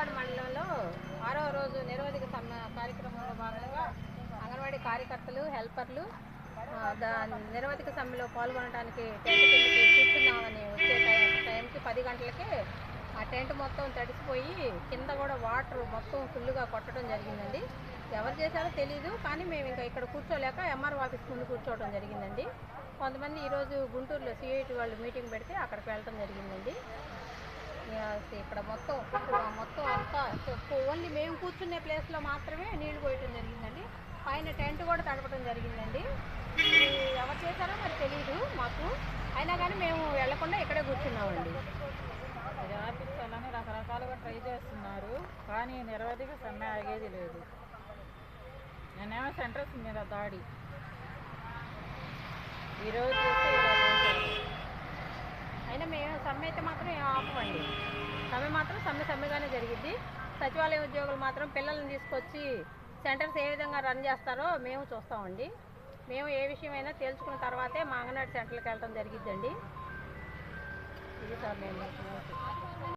చింతలపాడు మండలంలో 6వ రోజు నిరవధిక సమ్మె కార్యక్రమంలో భాగంగా అంగన్వాడీ కార్యకర్తలు, హెల్పర్లు నిరవధిక సమ్మెలో పాల్గొనడానికి టెంట్ కిందకి కూర్చున్నామని వచ్చే టైంకి 10 గంటలకే ఆ టెంట్ మొత్తం తడిసిపోయి కింద కూడా వాటర్ మొత్తం ఫుల్గా కొట్టడం జరిగిందండి. ఎవరు చేశారో తెలీదు, కానీ మేము ఇంకా ఇక్కడ కూర్చోలేక ఎంఆర్ఓ ఆఫీస్ ముందు కూర్చోవడం జరిగిందండి. కొంతమంది ఈరోజు గుంటూరులో సిఐటి వాళ్ళు మీటింగ్ పెడితే అక్కడికి వెళ్ళడం జరిగిందండి. ఇక్కడ మొత్తం అంతా ఓన్లీ మేము కూర్చునే ప్లేస్లో మాత్రమే నీళ్లు పోయటం జరిగిందండి. పైన టెంట్ కూడా తడపడం జరిగిందండి. ఎవరు చేశారో మరి తెలియదు మాకు, అయినా కానీ మేము వెళ్లకుండా ఇక్కడే కూర్చున్నామండి. అది ఆపించాలని రకరకాలుగా ట్రై చేస్తున్నారు, కానీ నిరవధిక సమ్మె ఆగేది లేదు. నేనేమో సెంటర్స్ మీద దాడి ఈరోజు చూస్తే ఇలా చేశారు. అయినా మేము సమ్మె అయితే మాత్రం ఆపమండి. సమ్మె మాత్రం సమ్మెగానే జరిగిద్ది. సచివాలయ ఉద్యోగులు మాత్రం పిల్లల్ని తీసుకొచ్చి సెంటర్స్ ఏ విధంగా రన్ చేస్తారో మేము చూస్తామండి. మేము ఏ విషయమైనా తేల్చుకున్న తర్వాతే మా అంగన్వాడీ సెంటర్లకు వెళ్ళడం జరిగిద్దండి. ఇది సార్ మేము